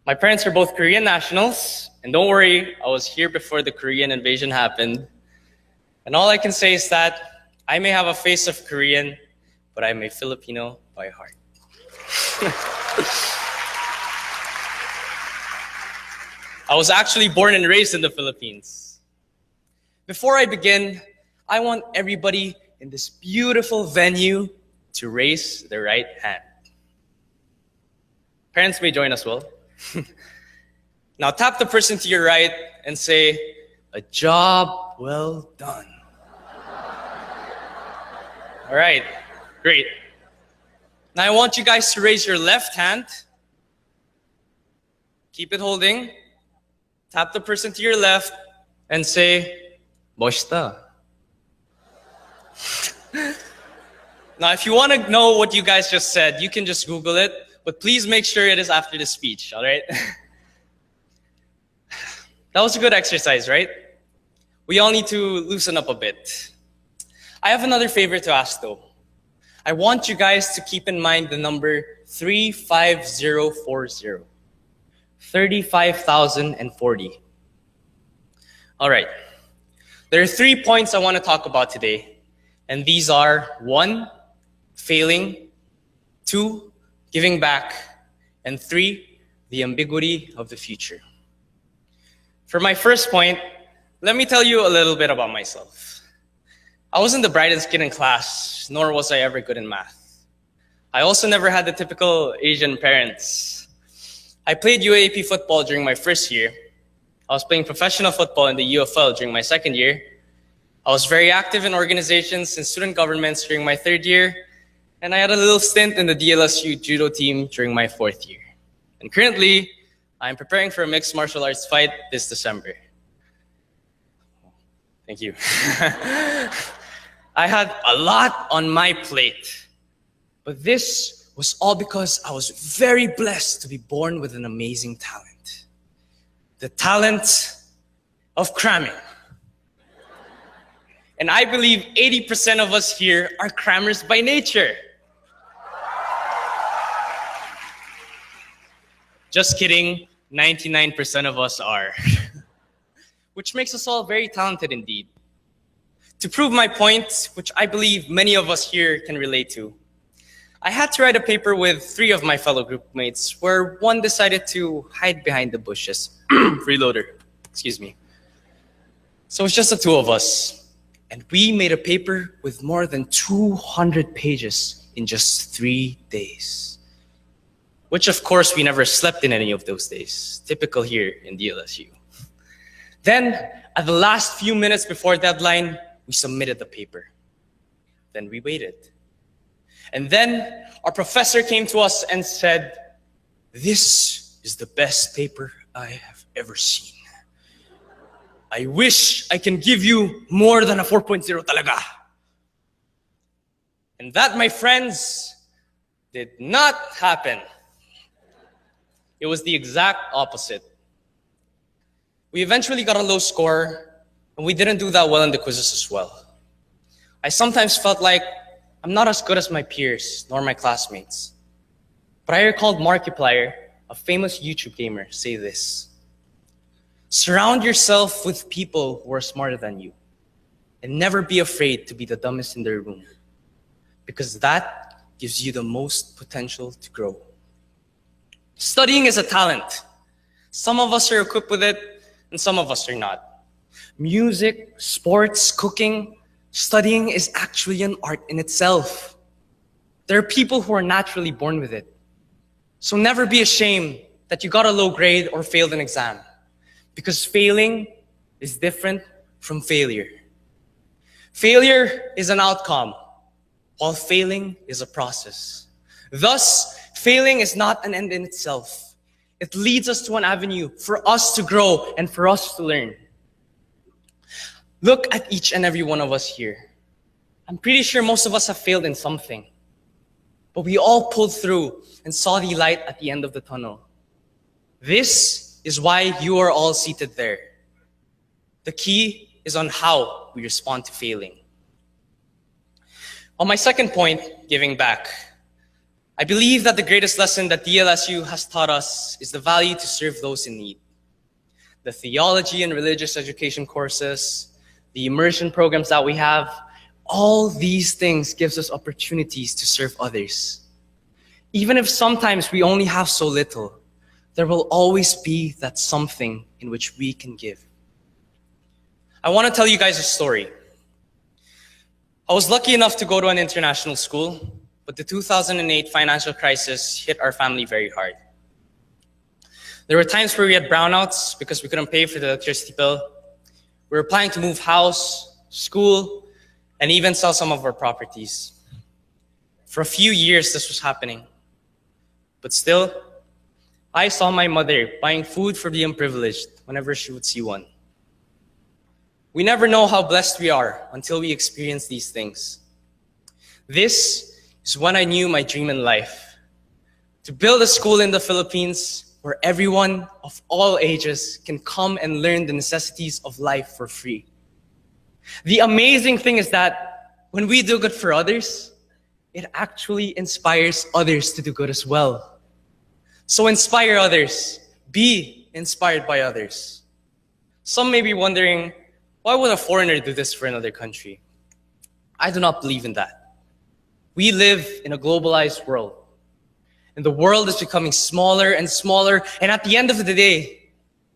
My parents are both Korean nationals, and don't worry, I was here before the Korean invasion happened. And all I can say is that I may have a face of Korean, but I'm a Filipino by heart. I was actually born and raised in the Philippines. Before I begin, I want everybody in this beautiful venue to raise their right hand. Parents may join as well. Now tap the person to your right and say, "A job well done." All right, great. Now I want you guys to raise your left hand. Keep it holding. Tap the person to your left and say, "멋있다." Now, if you want to know what you guys just said, you can just Google it, but please make sure it is after the speech, all right? That was a good exercise, right? We all need to loosen up a bit. I have another favor to ask though. I want you guys to keep in mind the number 35040. 35,040. All right. There are 3 points I want to talk about today. And these are 1, failing, 2, giving back, and 3, the ambiguity of the future. For my first point, let me tell you a little bit about myself. I wasn't the brightest kid in class, nor was I ever good in math. I also never had the typical Asian parents. I played UAAP football during my first year. I was playing professional football in the UFL during my second year. I was very active in organizations and student governments during my third year, and I had a little stint in the DLSU judo team during my fourth year. And currently, I'm preparing for a mixed martial arts fight this December. Thank you. I had a lot on my plate, but this was all because I was very blessed to be born with an amazing talent. The talent of cramming. And I believe 80% of us here are crammers by nature. Just kidding, 99% of us are. Which makes us all very talented indeed. To prove my point, which I believe many of us here can relate to, I had to write a paper with 3 of my fellow group mates where one decided to hide behind the bushes. Freeloader, excuse me. So it's just the 2 of us. And we made a paper with more than 200 pages in just 3 days. Which of course we never slept in any of those days, typical here in DLSU. Then, at the last few minutes before deadline, we submitted the paper. Then we waited. And then our professor came to us and said, "This is the best paper I have ever seen. I wish I can give you more than a 4.0 talaga." And that, my friends, did not happen. It was the exact opposite. We eventually got a low score, and we didn't do that well in the quizzes as well. I sometimes felt like I'm not as good as my peers, nor my classmates. But I recalled Markiplier, a famous YouTube gamer, say this: "Surround yourself with people who are smarter than you, and never be afraid to be the dumbest in their room, because that gives you the most potential to grow." Studying is a talent. Some of us are equipped with it, and some of us are not. Music, sports, cooking, studying is actually an art in itself. There are people who are naturally born with it. So never be ashamed that you got a low grade or failed an exam, because failing is different from failure. Failure is an outcome, while failing is a process. Thus, failing is not an end in itself. It leads us to an avenue for us to grow and for us to learn. Look at each and every one of us here. I'm pretty sure most of us have failed in something, but we all pulled through and saw the light at the end of the tunnel. This is why you are all seated there. The key is on how we respond to failing. On my second point, giving back, I believe that the greatest lesson that DLSU has taught us is the value to serve those in need. The theology and religious education courses, the immersion programs that we have, all these things gives us opportunities to serve others. Even if sometimes we only have so little, there will always be that something in which we can give. I want to tell you guys a story. I was lucky enough to go to an international school, but the 2008 financial crisis hit our family very hard. There were times where we had brownouts because we couldn't pay for the electricity bill. We were planning to move house, school, and even sell some of our properties. For a few years, this was happening. But still, I saw my mother buying food for the unprivileged whenever she would see one. We never know how blessed we are until we experience these things. This is when I knew my dream in life: to build a school in the Philippines where everyone of all ages can come and learn the necessities of life for free. The amazing thing is that when we do good for others, it actually inspires others to do good as well. So inspire others. Be inspired by others. Some may be wondering, why would a foreigner do this for another country? I do not believe in that. We live in a globalized world, and the world is becoming smaller and smaller, and at the end of the day,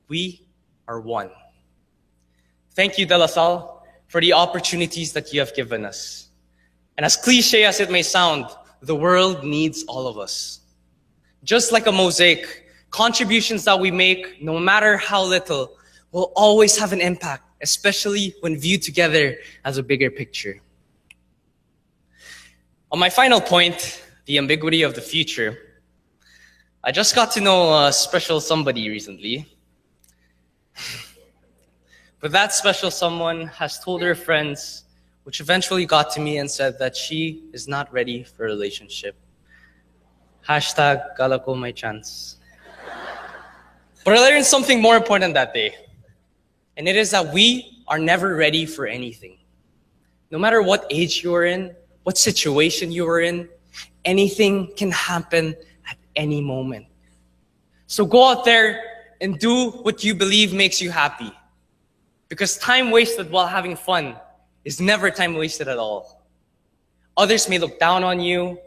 we are one. Thank you, De La Salle, for the opportunities that you have given us. And as cliche as it may sound, the world needs all of us. Just like a mosaic, contributions that we make, no matter how little, will always have an impact, especially when viewed together as a bigger picture. On my final point, the ambiguity of the future, I just got to know a special somebody recently. But that special someone has told her friends, which eventually got to me and said that she is not ready for a relationship. Hashtag kala ko may chance. But I learned something more important that day. And it is that we are never ready for anything. No matter what age you are in, what situation you are in, anything can happen at any moment. So go out there and do what you believe makes you happy. Because time wasted while having fun is never time wasted at all. Others may look down on you,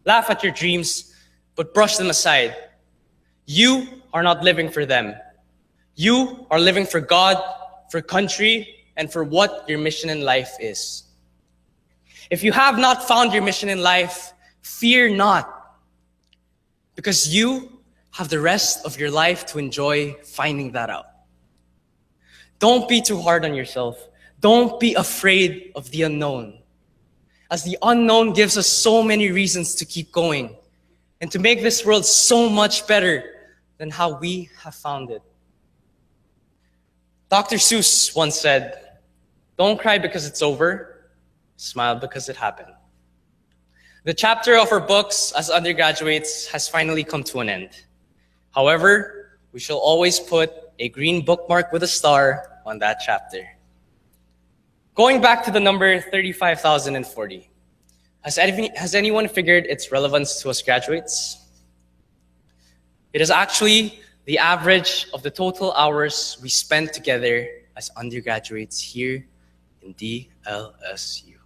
laugh at your dreams, but brush them aside. You are not living for them. You are living for God, for country, and for what your mission in life is. If you have not found your mission in life, fear not, because you have the rest of your life to enjoy finding that out. Don't be too hard on yourself. Don't be afraid of the unknown, as the unknown gives us so many reasons to keep going and to make this world so much better than how we have found it. Dr. Seuss once said, "Don't cry because it's over, smile because it happened." The chapter of our books as undergraduates has finally come to an end. However, we shall always put a green bookmark with a star on that chapter. Going back to the number 35,040, has anyone figured its relevance to us graduates? It is actually the average of the total hours we spent together as undergraduates here in DLSU.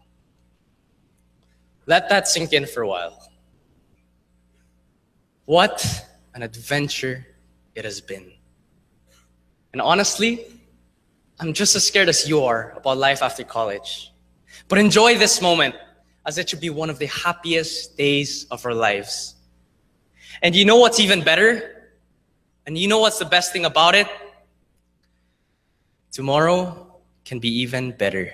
Let that sink in for a while. What an adventure it has been. And honestly, I'm just as scared as you are about life after college. But enjoy this moment, as it should be one of the happiest days of our lives. And you know what's even better? And you know what's the best thing about it? Tomorrow can be even better.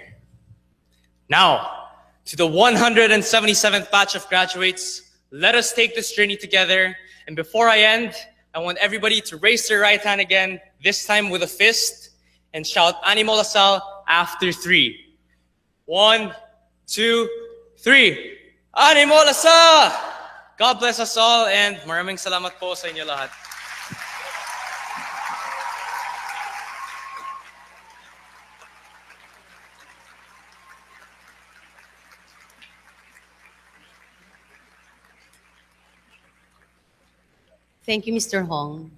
Now, to the 177th batch of graduates, let us take this journey together. And before I end, I want everybody to raise their right hand again, this time with a fist, and shout Animo Lasal after 3. 1, 2, 3. Animo Lasal! God bless us all, and maraming salamat po sa inyo lahat. Thank you, Mr. Hong.